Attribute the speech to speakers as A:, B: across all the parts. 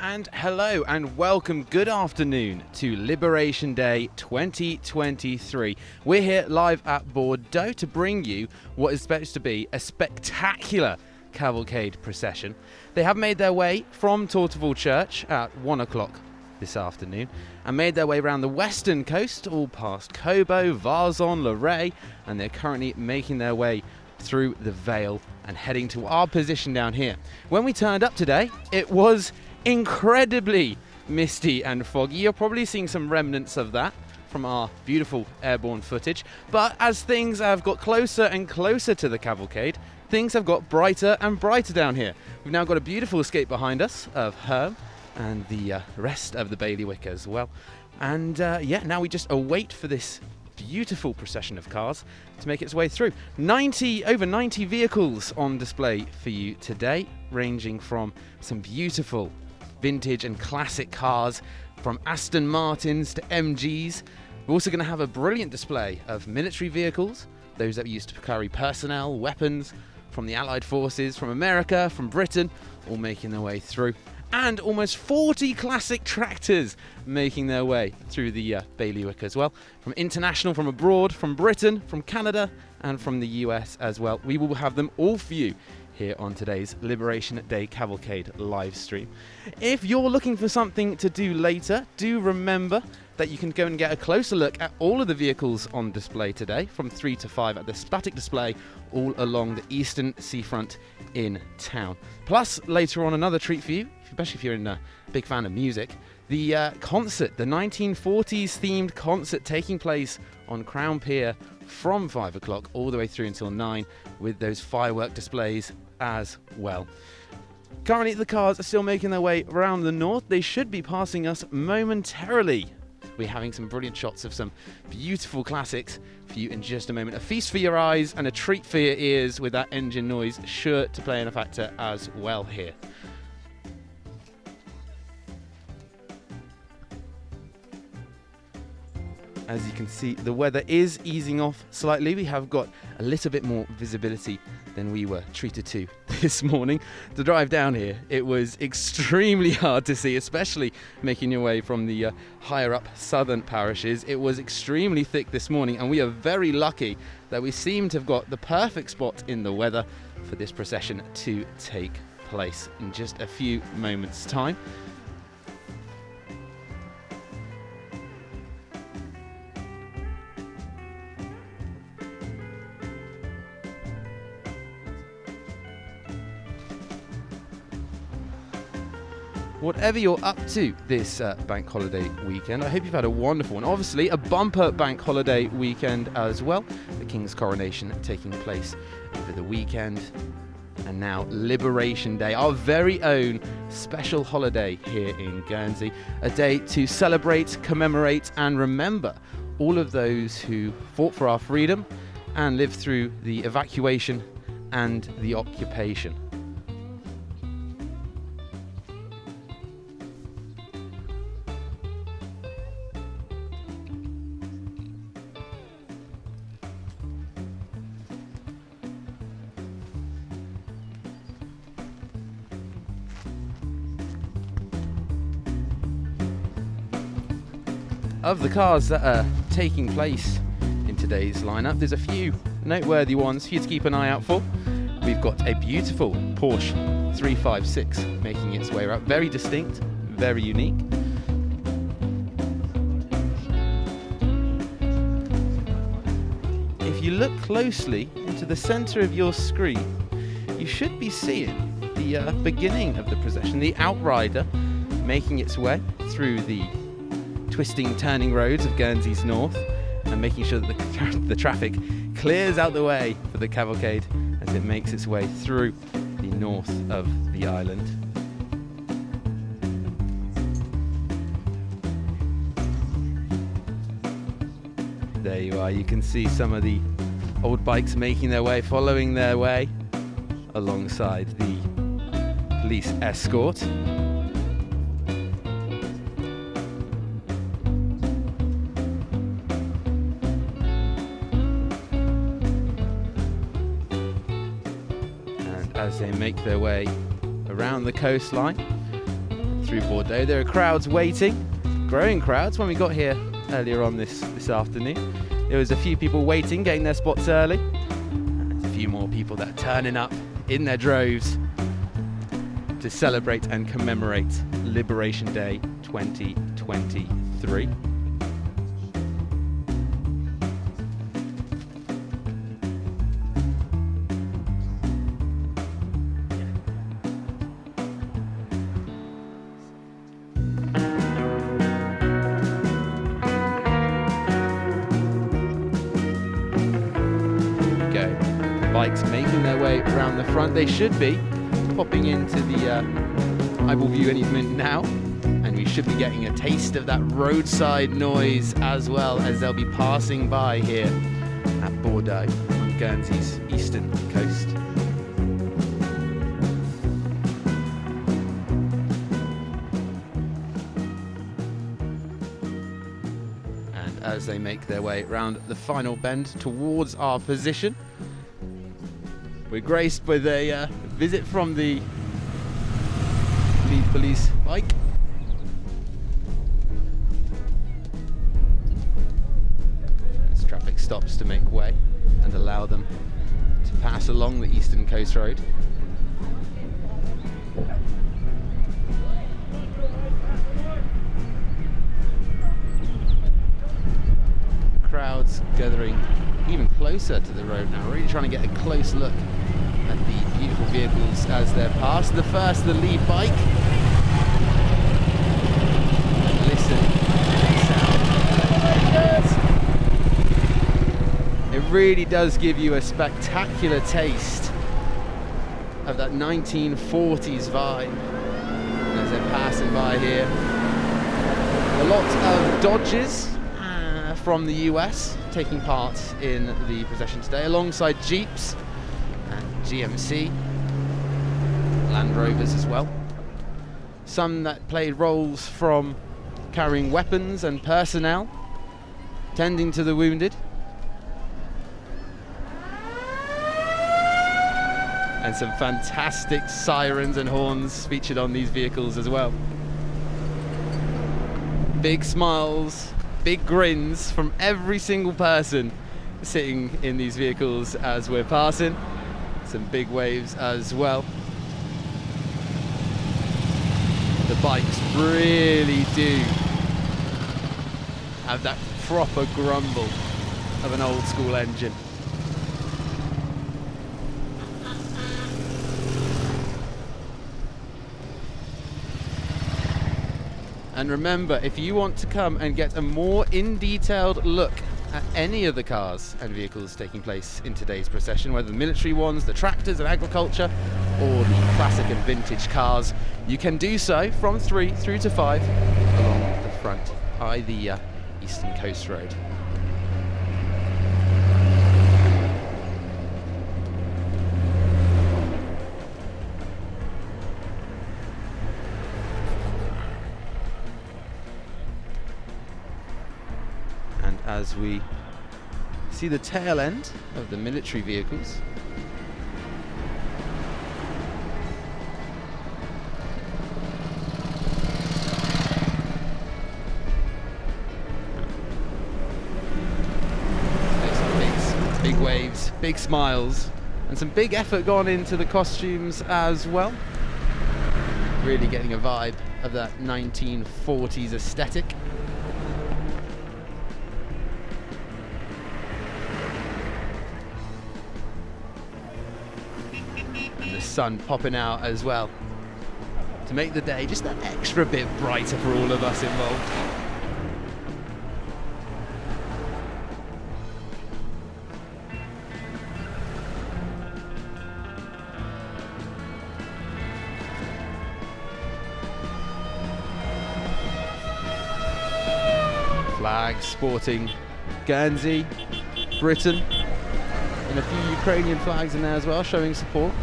A: And hello and welcome, good afternoon to Liberation Day 2023. We're here live at Bordeaux to bring you what is supposed to be a spectacular Cavalcade procession. They have made their way from Torteval Church at 1 o'clock this afternoon and made their way around the western coast, all past Cobo, Varzon, Lorey, and they're currently making their way through the Vale and heading to our position down here. When we turned up today, it was incredibly misty and foggy. You're probably seeing some remnants of that from our beautiful airborne footage. But as things have got closer and closer to the Cavalcade, things have got brighter and brighter down here. We've now got a beautiful escape behind us of Herb and the rest of the bailiwick as well. And now we just await for this beautiful procession of cars to make its way through. Over 90 vehicles on display for you today, ranging from some beautiful vintage and classic cars, from Aston Martins to MGs. We're also going to have a brilliant display of military vehicles, those that we used to carry personnel, weapons from the Allied forces, from America, from Britain, all making their way through. And almost 40 classic tractors making their way through the bailiwick as well. From international, from abroad, from Britain, from Canada, and from the US as well. We will have them all for you here on today's Liberation Day Cavalcade live stream. If you're looking for something to do later, do remember that you can go and get a closer look at all of the vehicles on display today from 3 to 5 at the static display all along the eastern seafront in town. Plus, later on, another treat for you, especially if you're a big fan of music, the concert, the 1940s themed concert taking place on Crown Pier from 5 o'clock all the way through until 9 with those firework displays as well. Currently, the cars are still making their way around the north. They should be passing us momentarily. We're having some brilliant shots of some beautiful classics for you in just a moment. A feast for your eyes and a treat for your ears with that engine noise sure to play in a factor as well here. As you can see, the weather is easing off slightly. We have got a little bit more visibility than we were treated to this morning. To drive down here, it was extremely hard to see, especially making your way from the higher up southern parishes. It was extremely thick this morning, and we are very lucky that we seem to have got the perfect spot in the weather for this procession to take place in just a few moments' time. Whatever you're up to this bank holiday weekend, I hope you've had a wonderful one. Obviously, a bumper bank holiday weekend as well. The King's coronation taking place over the weekend. And now Liberation Day, our very own special holiday here in Guernsey. A day to celebrate, commemorate and remember all of those who fought for our freedom and lived through the evacuation and the occupation. Of the cars that are taking place in today's lineup, there's a few noteworthy ones for you to keep an eye out for. We've got a beautiful Porsche 356 making its way around, very distinct, very unique. If you look closely into the center of your screen, you should be seeing the beginning of the procession, the Outrider making its way through the twisting, turning roads of Guernsey's north and making sure that the traffic clears out the way for the cavalcade as it makes its way through the north of the island. There you are, you can see some of the old bikes making their way, following their way alongside the police escort. As they make their way around the coastline through Bordeaux. There are crowds waiting, growing crowds. When we got here earlier on this afternoon, there was a few people waiting, getting their spots early. And a few more people that are turning up in their droves to celebrate and commemorate Liberation Day 2023. Bikes making their way around the front. They should be popping into the eyeball view any minute now, and we should be getting a taste of that roadside noise as well as they'll be passing by here at Bordeaux on Guernsey's eastern coast. And as they make their way around the final bend towards our position, we're graced with a visit from the lead police bike. As traffic stops to make way and allow them to pass along the Eastern Coast Road. Crowds gathering even closer to the road now, really trying to get a close look at the beautiful vehicles as they're passed. The first, the lead bike. And listen to the sound. It really does give you a spectacular taste of that 1940s vibe as they're passing by here. A lot of Dodges from the US taking part in the procession today, alongside Jeeps and GMC, Land Rovers as well. Some that played roles from carrying weapons and personnel, tending to the wounded, and some fantastic sirens and horns featured on these vehicles as well. Big smiles, big grins from every single person sitting in these vehicles as we're passing. Some big waves as well. The bikes really do have that proper grumble of an old school engine. And remember, if you want to come and get a more in-detailed look at any of the cars and vehicles taking place in today's procession, whether the military ones, the tractors and agriculture, or the classic and vintage cars, you can do so from 3 through to 5 along the front by the Eastern Coast Road. As we see the tail end of the military vehicles, big waves, big smiles, and some big effort gone into the costumes as well. Really getting a vibe of that 1940s aesthetic. Sun popping out as well to make the day just that extra bit brighter for all of us involved. Flags sporting Guernsey, Britain, and a few Ukrainian flags in there as well, showing support.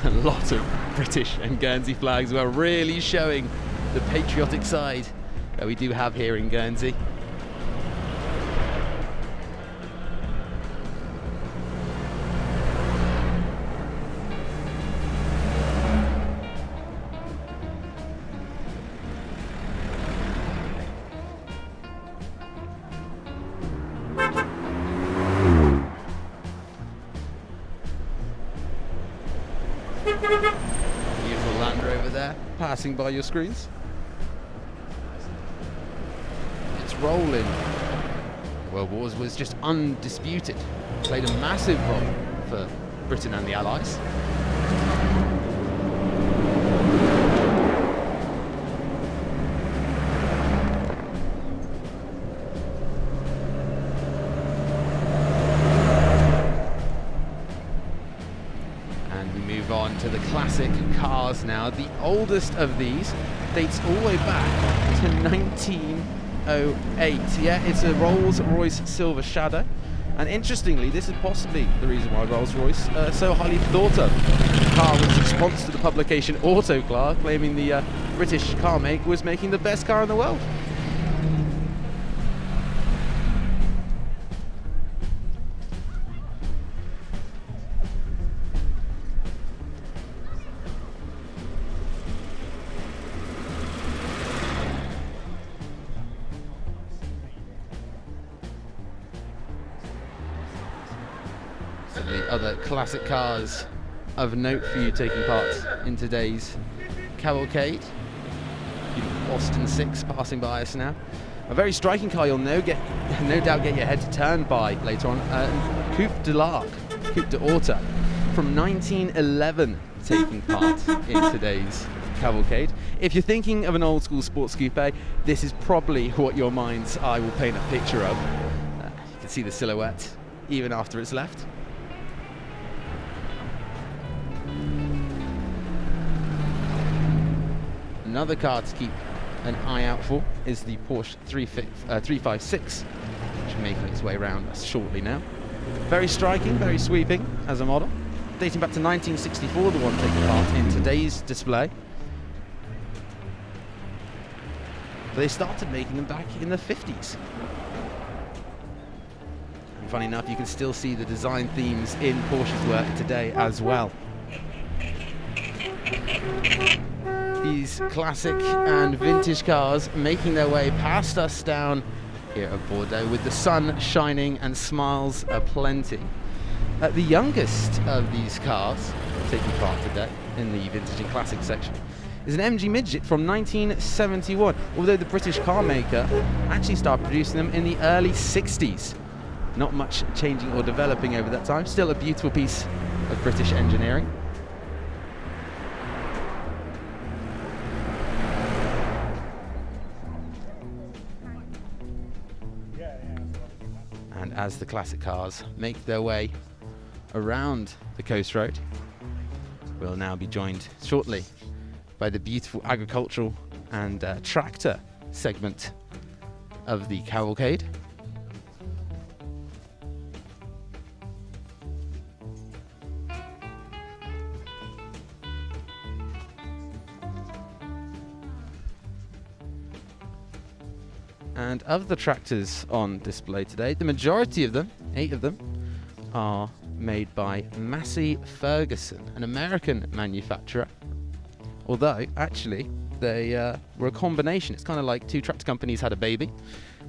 A: A lot of British and Guernsey flags were really showing the patriotic side that we do have here in Guernsey. passing by your screens. Its role in World Wars was just undisputed. Played a massive role for Britain and the Allies. And we move on to the classic cars now. The oldest of these dates all the way back to 1908. Yeah, it's a Rolls-Royce Silver Shadow. And interestingly, this is possibly the reason why Rolls-Royce so highly thought of. The car was a response to the publication Autocar, claiming the British car maker was making the best car in the world. Some of the other classic cars of note for you taking part in today's Cavalcade. Austin 6 passing by us now. A very striking car you'll no doubt get your head turned by later on. Coupe de l'Arc, Coupe de Auto, from 1911 taking part in today's Cavalcade. If you're thinking of an old school sports coupe, this is probably what your mind's eye will paint a picture of. You can see the silhouette even after it's left. Another car to keep an eye out for is the Porsche 356, which is making its way around us shortly now. Very striking, very sweeping as a model. Dating back to 1964, the one taking part in today's display. But they started making them back in the 50s. And funny enough, you can still see the design themes in Porsche's work today as well. These classic and vintage cars making their way past us down here at Bordeaux with the sun shining and smiles aplenty. The youngest of these cars taking part today in the vintage and classic section is an MG Midget from 1971, although the British car maker actually started producing them in the early 60s. Not much changing or developing over that time, still a beautiful piece of British engineering. And as the classic cars make their way around the coast road, we'll now be joined shortly by the beautiful agricultural and tractor segment of the Cavalcade. And of the tractors on display today, the majority of them, 8 of them, are made by Massey Ferguson, an American manufacturer. Although, actually, they were a combination. It's kind of like 2 tractor companies had a baby,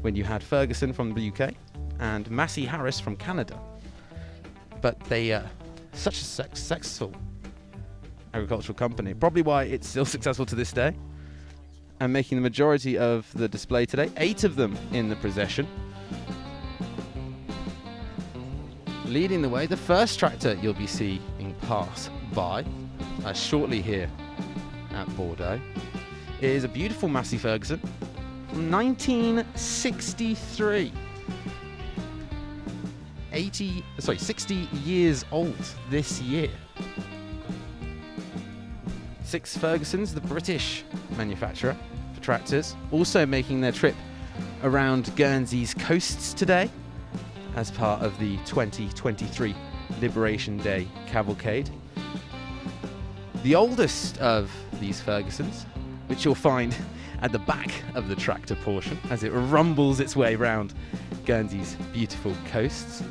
A: when you had Ferguson from the UK and Massey Harris from Canada. But they such a successful agricultural company, probably why it's still successful to this day, and making the majority of the display today, 8 of them in the procession. Leading the way, the first tractor you'll be seeing pass by shortly here at Bordeaux is a beautiful Massey Ferguson from 1963. 60 years old this year. 6 Fergusons, the British manufacturer for tractors, also making their trip around Guernsey's coasts today as part of the 2023 Liberation Day Cavalcade. The oldest of these Fergusons, which you'll find at the back of the tractor portion as it rumbles its way around Guernsey's beautiful coasts,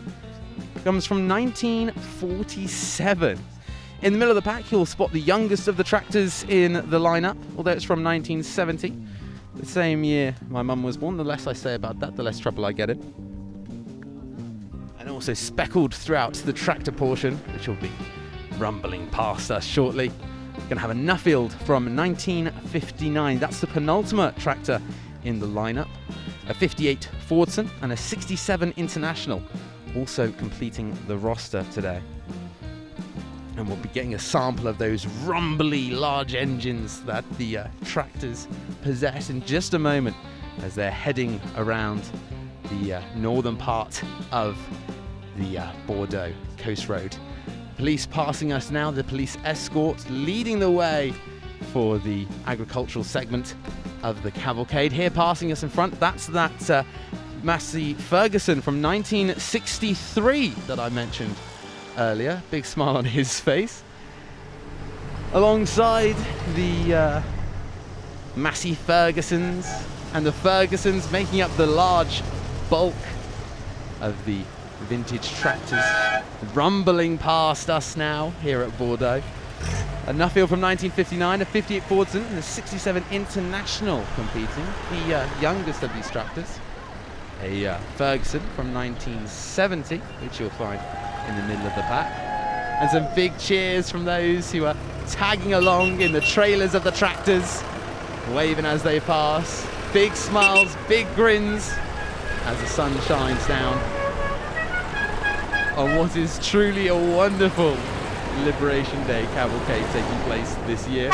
A: comes from 1947. In the middle of the pack, you'll spot the youngest of the tractors in the lineup, although it's from 1970, the same year my mum was born. The less I say about that, the less trouble I get in. And also speckled throughout the tractor portion, which will be rumbling past us shortly, Going to have a Nuffield from 1959. That's the penultimate tractor in the lineup. A 58 Fordson and a 67 International also completing the roster today. And we'll be getting a sample of those rumbly large engines that the tractors possess in just a moment as they're heading around the northern part of the Bordeaux Coast Road. Police passing us now, the police escort leading the way for the agricultural segment of the cavalcade. Here passing us in front, that's that Massey Ferguson from 1963 that I mentioned earlier. Big smile on his face. Alongside the Massey Fergusons, and the Fergusons making up the large bulk of the vintage tractors rumbling past us now here at Bordeaux. A Nuffield from 1959, a 58 Fordson and a 67 International competing, the youngest of these tractors. A Ferguson from 1970, which you'll find in the middle of the pack. And some big cheers from those who are tagging along in the trailers of the tractors, waving as they pass. Big smiles, big grins as the sun shines down on what is truly a wonderful Liberation Day cavalcade taking place this year.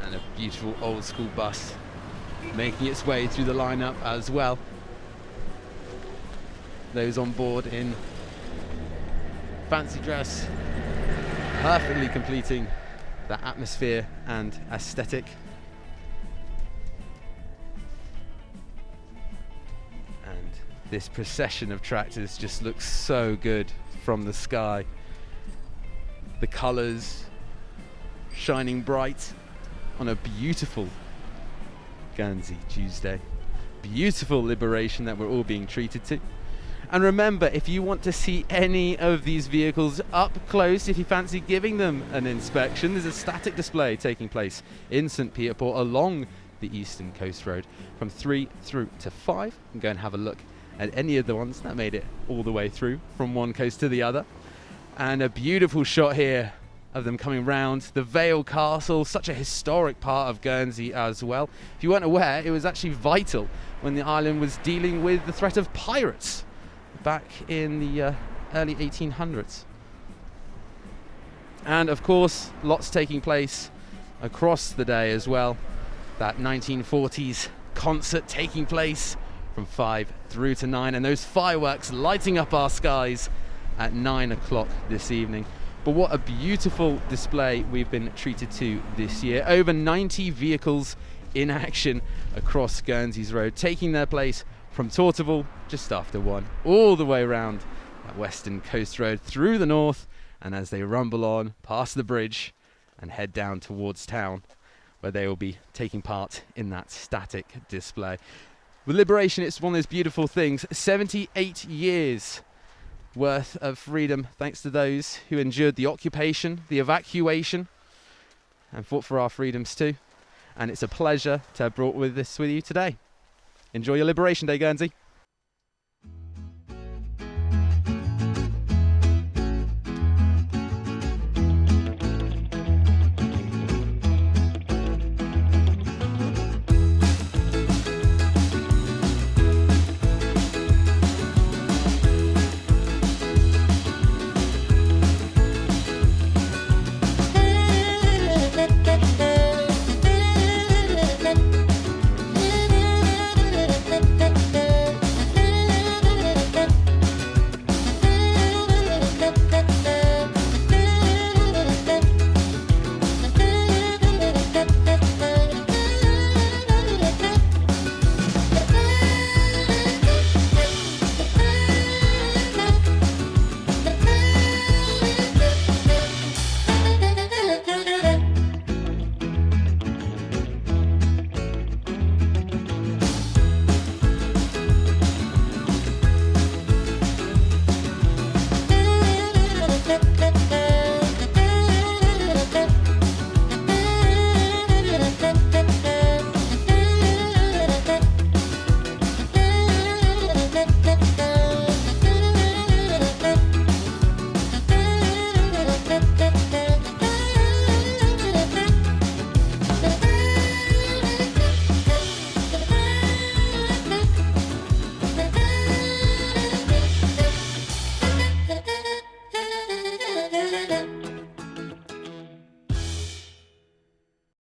A: And a beautiful old school bus making its way through the lineup as well. Those on board in fancy dress, perfectly completing the atmosphere and aesthetic. And this procession of tractors just looks so good from the sky. The colours shining bright on a beautiful Guernsey Tuesday. Beautiful liberation that we're all being treated to. And remember, if you want to see any of these vehicles up close, if you fancy giving them an inspection, there's a static display taking place in St. Peter Port along the Eastern Coast Road from 3 through to 5. You can go and have a look at any of the ones that made it all the way through from one coast to the other. And a beautiful shot here of them coming round the Vale Castle, such a historic part of Guernsey as well. If you weren't aware, it was actually vital when the island was dealing with the threat of pirates back in the early 1800s. And of course, lots taking place across the day as well. That 1940s concert taking place from 5 through to 9, and those fireworks lighting up our skies at 9 o'clock this evening. But what a beautiful display we've been treated to this year. Over 90 vehicles in action across Guernsey's Road, taking their place from Torteval just after 1, all the way around that Western Coast Road through the north, and as they rumble on past the bridge and head down towards town, where they will be taking part in that static display. With Liberation, it's one of those beautiful things. 78 years worth of freedom, thanks to those who endured the occupation, the evacuation, and fought for our freedoms too. And it's a pleasure to have brought this with you today. Enjoy your Liberation Day, Guernsey.